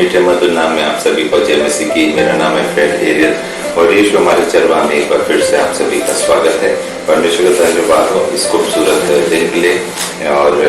मीठे मधुर नाम में आप सभी को जय मसीह की। मेरा नाम है फ्रेड एरियल और यीशु हमारे चरवाह में एक बार फिर से आप सभी का स्वागत है। परमेश्वर का धन्यवाद हो इस खूबसूरत दिन के लिए और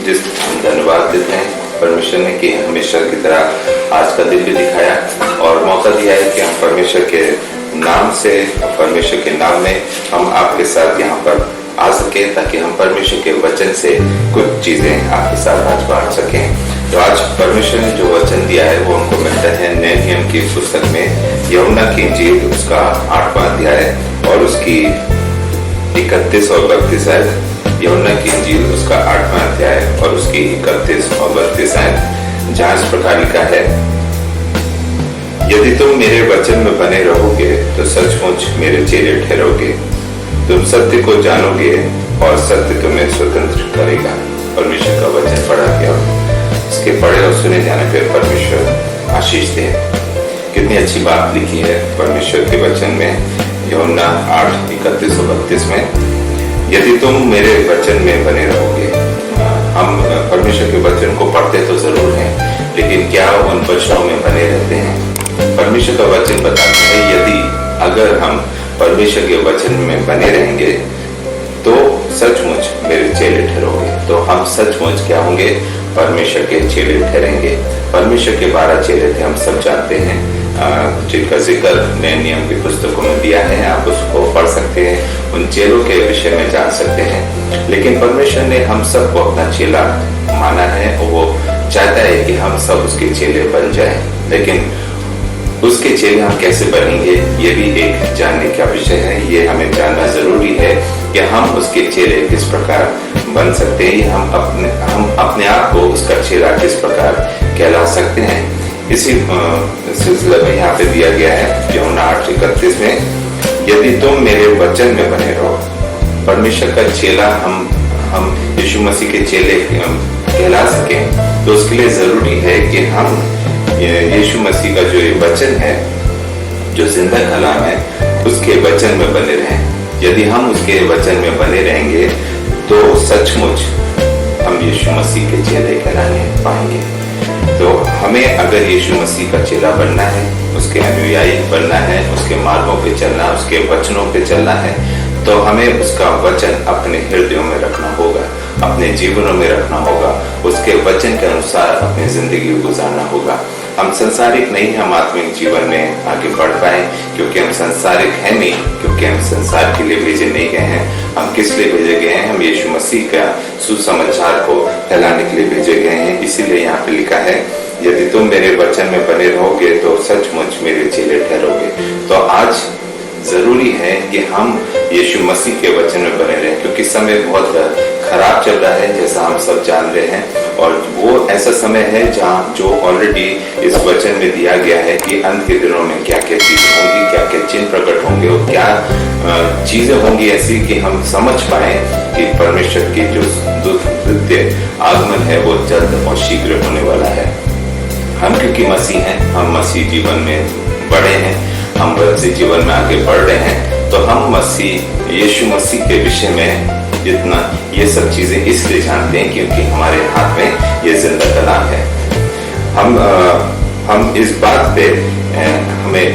जिस हम धन्यवाद देते हैं परमेश्वर ने कि हमेशा की तरह आज का दिन भी दिखाया और मौका दिया है कि हम परमेश्वर के नाम से और परमेश्वर के नाम में हम आपके साथ यहाँ पर आ सके ताकि हम परमेश्वर के वचन से कुछ चीजें आपके साथ आज बांट सकें। तो आज परमेश्वर ने जो वचन दिया है वो हमको मिलता है नए नियम की पुस्तक में यूहन्ना की इंजील उसका 8वां अध्याय और उसकी 31 और 32 आयत। यूहन्ना की इंजील उसका 8वां अध्याय और उसकी 31 और 32 आयत, जहाँ इस प्रकार लिखा है, यदि तुम मेरे वचन में बने रहोगे तो सचमुच मेरे चेले ठहरोगे, तुम सत्य को जानोगे और सत्य तुम्हें स्वतंत्र करेगा। परमेश्वर का वचन पढ़ा गया, इसके पढ़े और सुने जाने पर परमेश्वर आशीष दे। कितनी अच्छी बात लिखी है परमेश्वर के वचन में यूहन्ना 8:31 और 32 में, यदि तुम मेरे वचन में बने रहोगे। हम परमेश्वर के वचन को पढ़ते तो जरूर हैं, लेकिन क्या उन वचनों में बने रहते हैं? परमेश्वर का वचन बताता है यदि अगर हम परमेश्वर के वचन में बने रहेंगे तो सचमुच मेरे चेले ठहरोगे। तो हम सचमुच क्या होंगे? परमेश्वर के चेले ठहरेंगे। परमेश्वर के 12 चेले थे, हम सब जानते हैं, जिनका जिक्र नए नियम की पुस्तकों में दिया है, आप उसको पढ़ सकते हैं, उन चेलों के विषय में जान सकते हैं। लेकिन परमेश्वर ने हम सबको अपना चेला माना है और वो चाहता है कि हम सब उसके चेले बन जाएं। लेकिन उसके चेले हम कैसे बनेंगे ये भी एक जानने का विषय है। ये हमें जानना जरूरी है कि हम उसके चेले किस प्रकार बन सकते हैं, हम अपने आप को उसका चेला किस प्रकार कहला सकते हैं। इसी सिलसिले में यहाँ पे दिया गया है यूहन्ना 8:31 में, यदि तुम मेरे वचन में बने रहो। परमेश्वर का चेला हम यीशु मसीह के चेले कहला सके तो उसके लिए जरूरी है कि हम यीशु मसीह का जो ये वचन है, जो जिंदा कलाम है, उसके वचन में बने रहें। यदि हम उसके वचन में बने रहेंगे तो सचमुच हम यीशु मसीह के चेले कहलाने पाएंगे। तो हमें अगर यीशु मसीह का चेला बनना है, उसके अनुयायी बनना है, उसके मार्गों पे चलना, उसके वचनों पे चलना है, तो हमें उसका वचन अपने हृदयों में रखना होगा, अपने जीवनों में रखना होगा, उसके वचन के अनुसार अपनी जिंदगी गुजारना होगा। हम संसारिक नहीं, हम आत्मिक जीवन में आगे बढ़ पाए, क्योंकि हम संसारिक हैं नहीं, क्योंकि हम संसार के लिए भेजे नहीं गए हैं। हम किस लिए भेजे गए हैं? हम यीशु मसीह का सुसमाचार को फैलाने के लिए भेजे गए हैं। इसीलिए यहाँ पे लिखा है, यदि तुम मेरे वचन में बने रहोगे तो सचमुच मेरे चेले ठहरोगे। तो आज जरूरी है कि हम यीशु मसीह के वचन में बने रहें, क्योंकि समय बहुत खराब चल रहा है, जैसा हम सब जान रहे हैं। और वो ऐसा समय है जहाँ जो ऑलरेडी इस वचन में दिया गया है कि अंत के दिनों में क्या क्या चीजें होंगी, क्या क्या चिन्ह प्रकट होंगे और क्या चीजें होंगी ऐसी कि हम समझ पाए कि परमेश्वर की जो द्वितीय आगमन है वो जल्द और शीघ्र होने वाला है। हम क्योंकि मसीह हैं, हम मसीह जीवन में बड़े हैं, हम मसीह जीवन में आगे बढ़ रहे हैं, तो हम मसीह यीशु मसीह के विषय में जितना ये सब चीजें इसलिए जानते हैं क्योंकि हमारे हाथ में ये जिंदा कलाम है। हम इस बात पे हमें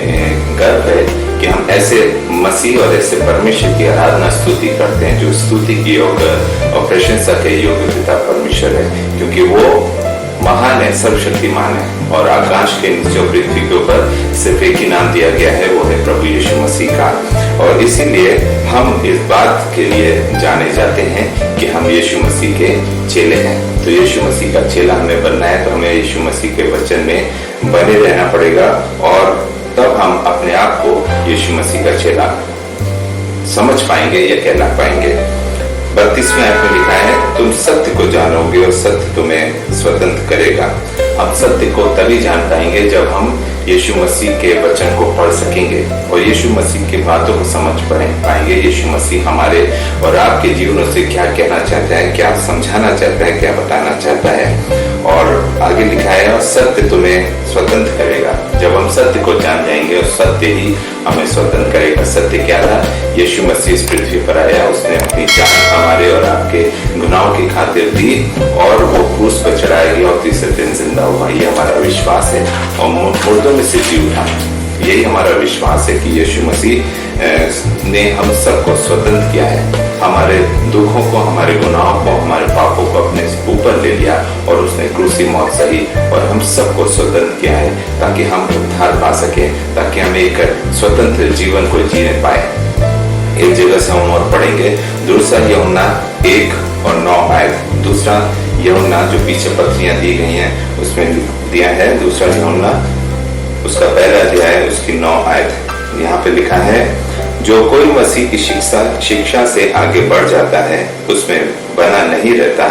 गर्व है कि हम ऐसे मसीह और ऐसे परमेश्वर की आराधना स्तुति करते हैं जो स्तुति की योग्य और प्रशंसा के योग्य पिता परमेश्वर है, क्योंकि वो महान है, सर्वशक्तिमान है। और आकाश के नीचे पृथ्वी के ऊपर सिर्फ एक ही नाम दिया गया है, वो है प्रभु यीशु मसीह का। और इसीलिए हम इस बात के लिए जाने जाते हैं कि हम यीशु मसीह के चेले हैं। तो यीशु मसीह का चेला हमें बनना है तो हमें यीशु मसीह के वचन में बने रहना पड़ेगा और तब हम अपने आप को यीशु मसीह का चेला समझ पाएंगे या कहला पाएंगे। 32वें आयत में लिखा है, तुम सत्य को जानोगे और सत्य तुम्हें स्वतंत्र करेगा। हम सत्य को तभी जान पाएंगे जब हम यीशु मसीह के वचन को पढ़ सकेंगे और यीशु मसीह की बातों को समझ पाएंगे। यीशु मसीह हमारे और आपके जीवनों से क्या कहना चाहता है, क्या समझाना चाहता है, क्या बताना चाहता है। और आगे लिखा है, और सत्य तुम्हें स्वतंत्र करेगा। जब हम सत्य को जान जाएंगे और सत्य ही हमें स्वतंत्र करेगा। सत्य क्या था? यीशु मसीह इस पृथ्वी पर आया, उसने अपनी जान हमारे और आपके गुनाहों की खातिर दी और वो क्रूस पर चढ़ाई और तीसरे दिन जिंदा हुआ। ये हमारा विश्वास है और मुर्दों में से जी उठा। यही हमारा विश्वास है कि यीशु मसीह ने हम सबको स्वतंत्र किया है, हमारे दुखों को, हमारे गुनाहों को, हमारे पापों को अपने ऊपर ले लिया और उसने क्रूसी मौत सही और हम सबको स्वतंत्र किया है ताकि हम उद्धार पा सके, ताकि हम एक स्वतंत्र जीवन को जीने पाए। एक जगह से हम और पढ़ेंगे, दूसरा यूहन्ना 1:9 आयत। दूसरा यूहन्ना जो पीछे पत्रियां दी गई हैं उसमें दिया है, दूसरा यूहन्ना उसका पहला अध्याय उसकी 9 आयत। यहाँ पे लिखा है, जो कोई मसीह की शिक्षा से आगे बढ़ जाता है उसमें बना नहीं रहता,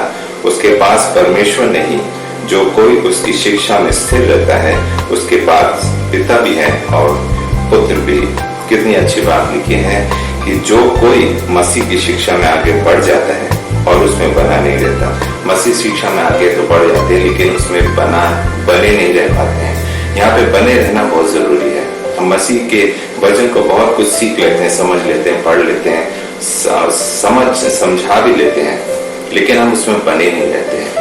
उसके पास परमेश्वर नहीं। जो कोई उसकी शिक्षा में स्थिर रहता है उसके पास पिता भी है और पुत्र भी। कितनी अच्छी बात लिखी है कि जो कोई मसीह की शिक्षा में आगे बढ़ जाता है और उसमें बना नहीं रहता। मसीह शिक्षा में आगे तो बढ़ जाते हैं लेकिन उसमें बने नहीं रह पाते हैं। यहाँ पे बने रहना बहुत जरूरी है। हम मसीह के वचन को बहुत कुछ सीख लेते हैं, समझ लेते हैं, पढ़ लेते हैं, समझा भी लेते हैं, लेकिन हम उसमें बने नहीं रहते हैं।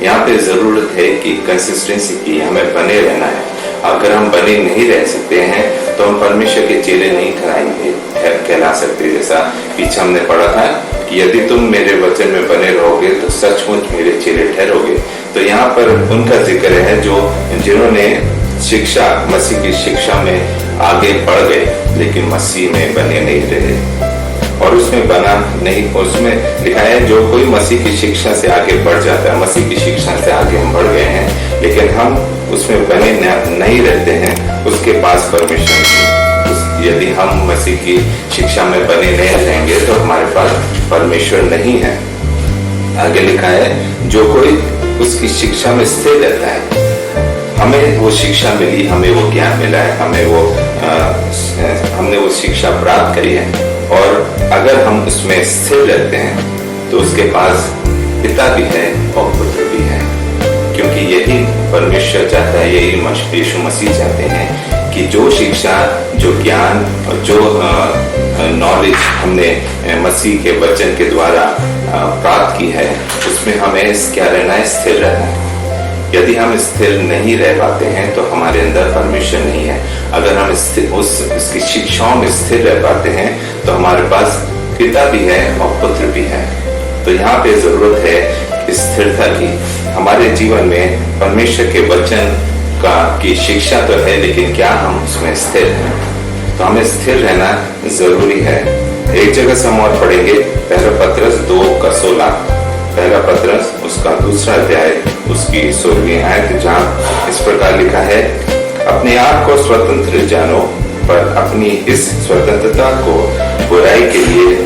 यहाँ पे जरूरत है कि कंसिस्टेंसी की, हमें बने रहना है। अगर हम बने नहीं रह सकते हैं तो हम परमेश्वर के चेले नहीं कहला सकते। जैसा पीछे हमने पढ़ा था कि यदि तुम मेरे वचन में बने रहोगे तो सचमुच मेरे चेले ठहरोगे। तो यहाँ पर उनका जिक्र है जो जिन्होंने शिक्षा, मसीह की शिक्षा में आगे बढ़ गए लेकिन मसीह में बने नहीं रहे और उसमें बना नहीं। उसमें लिखा है, जो कोई मसीह की शिक्षा से आगे बढ़ जाता है, मसीह की शिक्षा से आगे हम बढ़ गए हैं लेकिन हम उसमें बने नहीं रहते हैं, उसके पास परमेश्वर नहीं। यदि हम मसीह की शिक्षा में बने नहीं रहेंगे तो हमारे पास परमेश्वर नहीं है। आगे लिखा है, जो कोई उसकी शिक्षा में स्थिर रहता है। हमें वो शिक्षा मिली, हमें वो ज्ञान मिला है, हमने वो शिक्षा प्राप्त करी है और अगर हम उसमें स्थिर रहते हैं तो उसके पास पिता भी है और पुत्र भी है। क्योंकि यही परमेश्वर चाहता है, यही यीशु मसीह चाहते हैं कि जो शिक्षा, जो ज्ञान और जो नॉलेज हमने मसीह के वचन के द्वारा प्राप्त की है उसमें हमें क्या रहना है, स्थिर रहना है। यदि हम स्थिर नहीं रह पाते हैं तो हमारे अंदर परमेश्वर नहीं है। अगर हम उसकी शिक्षाओं में स्थिर रह पाते हैं तो हमारे पास पिता भी है और पुत्र भी है। तो यहाँ पे जरूरत है स्थिरता की। हमारे जीवन में परमेश्वर के वचन की शिक्षा तो है लेकिन क्या हम उसमें स्थिर हैं? तो हमें स्थिर रहना जरूरी है। एक जगह से हम और पढ़ेंगे, पहला पत्रस 2:16। पहला पत्रस उसका दूसरा अध्याय उसकी 16वीं आयत, जहाँ इस प्रकार लिखा है, अपने आप को स्वतंत्र जानो पर अपनी इस स्वतंत्रता को बुराई के लिए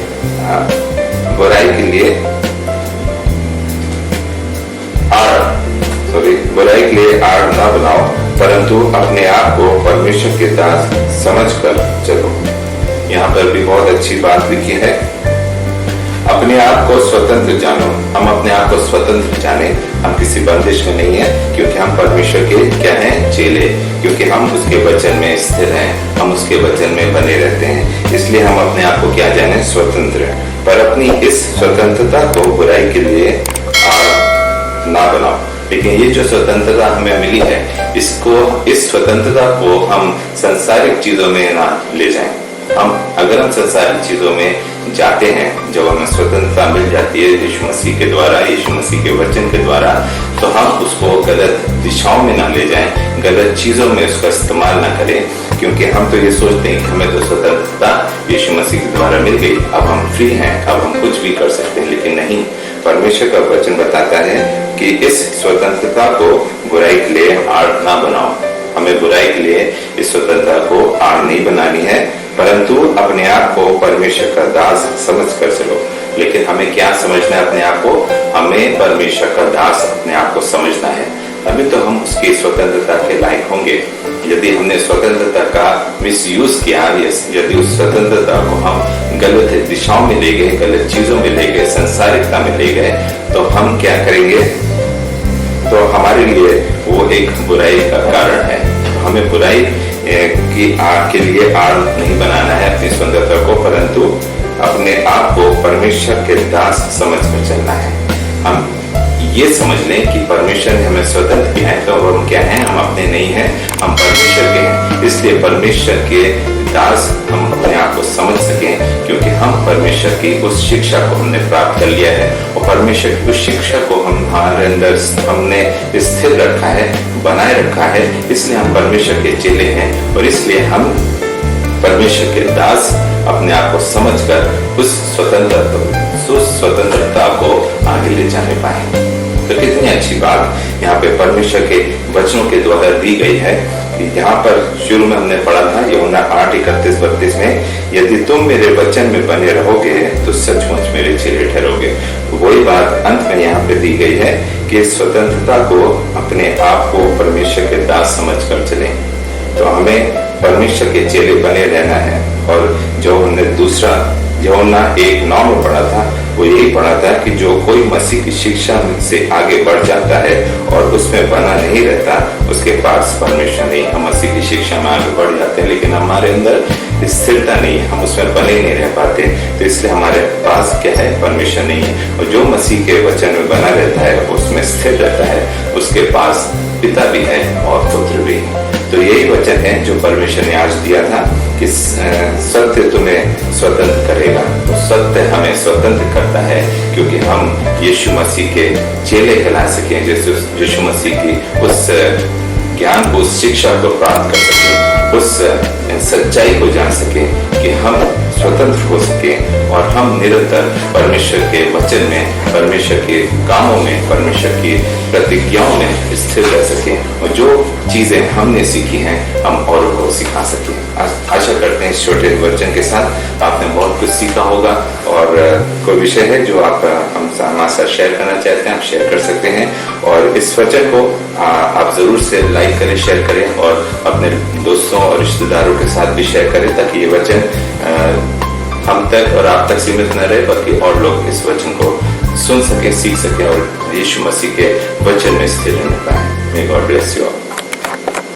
आड़ न बनाओ, परंतु अपने आप को परमेश्वर के दास समझकर चलो। यहाँ पर भी बहुत अच्छी बात लिखी है, अपने आप को स्वतंत्र जानो। हम अपने आप को स्वतंत्र जाने, हम किसी बंदिश में नहीं है क्योंकि हम परमेश्वर के क्या हैं, चेले। क्योंकि हम उसके वचन में स्थिर हैं, हम उसके वचन में बने रहते हैं, इसलिए हम अपने आप को क्या जाने, स्वतंत्र। पर अपनी इस स्वतंत्रता को बुराई के लिए ना बनाओ। लेकिन ये जो स्वतंत्रता हमें मिली है, इस स्वतंत्रता को हम संसारिक चीजों में ना ले जाएं। अगर हम संसारिक चीजों में जाते हैं, जब हमें स्वतंत्रता मिल जाती है यीशु मसीह के द्वारा, यीशु मसीह के वचन के द्वारा, तो हम उसको गलत दिशाओं में ना ले जाएं, गलत चीजों में उसका इस्तेमाल ना करें। क्योंकि हम तो ये सोचते हैं कि हमें तो स्वतंत्रता यीशु मसीह के द्वारा मिल गई, अब हम फ्री हैं, अब हम कुछ भी कर सकते हैं। लेकिन नहीं, परमेश्वर का वचन बताता है कि इस स्वतंत्रता को बुराई के लिए आड़ ना बनाओ। हमें बुराई के लिए इस स्वतंत्रता को आड़ नहीं बनानी है, परंतु अपने आप को परमेश्वर का दास समझ कर चलो। लेकिन हमें क्या समझना है अपने आप को? हमें परमेश्वर का दास अपने आप को समझना है, तभी तो हम उसकी स्वतंत्रता के लायक होंगे। यदि हमने स्वतंत्रता का मिसयूज किया, यदि उस स्वतंत्रता को हम गलत दिशाओं में ले गए, गलत चीजों में ले गए, संसारिकता में ले गए, तो हम क्या करेंगे? तो हमारे लिए वो एक बुराई का कारण है। तो हमें बुराई के लिए आड़ नहीं बनाना है अपनी स्वतंत्रता को, परंतु अपने आप को परमेश्वर के दास समझकर चलना है। हम ये समझ लें कि परमेश्वर ने हमें स्वतंत्र किया है, तो हम क्या हैं? हम अपने नहीं हैं, हम परमेश्वर के हैं। इसलिए परमेश्वर के दास हम अपने आप को समझ सकें, क्योंकि हम परमेश्वर की उस शिक्षा को हमने प्राप्त कर लिया है और परमेश्वर की उस शिक्षा को हमारे अंदर हमने स्थिर रखा है, बनाए रखा है। इसलिए हम परमेश्वर के चेले हैं और इसलिए हम परमेश्वर के दास अपने आप को समझकर उस स्वतंत्रता को आगे ले जाने पाए। तो कितनी अच्छी बात यहाँ पे परमेश्वर के वचनों के द्वारा दी गई है। यहाँ पर शुरू में हमने पढ़ा था यूहन्ना 8:31-32 में, यदि तुम मेरे वचन में बने रहोगे तो सचमुच मेरे चेले ठहरोगे। वही बात अंत में यहाँ पे दी गई है कि स्वतंत्रता को अपने आप को परमेश्वर के दास समझकर चलें। तो हमें परमेश्वर के चेले बने रहना है। और जो हमने दूसरा यूहन्ना 1:9 में पढ़ा था, वो यही पढ़ा था कि जो कोई मसीह की शिक्षा से आगे बढ़ जाता है और उसमें बना नहीं रहता, उसके पास परमेश्वर नहीं। हम मसीह की शिक्षा में आगे बढ़ जाते हैं लेकिन हमारे अंदर स्थिरता नहीं है, हम उसमें बने नहीं रह पाते। तो इसलिए हमारे पास क्या है? परमेश्वर नहीं है। और जो मसीह के वचन में बना रहता है, उसमें स्थिर रहता है, उसके पास पिता भी है और पुत्र भी है। तो यही वचन है जो परमेश्वर ने आज दिया था कि सत्य तुम्हें स्वतंत्र करेगा। तो सत्य हमें स्वतंत्र करता है क्योंकि हम यीशु मसीह के चेले कहला सकें, जैसे यीशु मसीह की उस ज्ञान को, उस शिक्षा को प्राप्त कर सकें, उस सच्चाई को जान सकें कि हम स्वतंत्र हो सके और हम निरंतर परमेश्वर के वचन में, परमेश्वर के कामों में, परमेश्वर की प्रतिज्ञाओं में स्थिर रह सके और जो चीजें हमने सीखी हैं हम औरों को सिखा सके। आशा करते हैं इस छोटे वचन के साथ आपने बहुत कुछ सीखा होगा। और कोई विषय है जो आप हमारे साथ शेयर करना चाहते हैं, आप शेयर कर सकते हैं। और इस वचन को आप जरूर से लाइक करें, शेयर करें और अपने दोस्तों और रिश्तेदारों के साथ भी शेयर करें, ताकि ये वचन हम तक और आप तक सीमित न रहे, बल्कि और लोग इस वचन को सुन सके, सीख सके और यीशु मसीह के वचन में स्थिर रहने पाए। May God bless you all.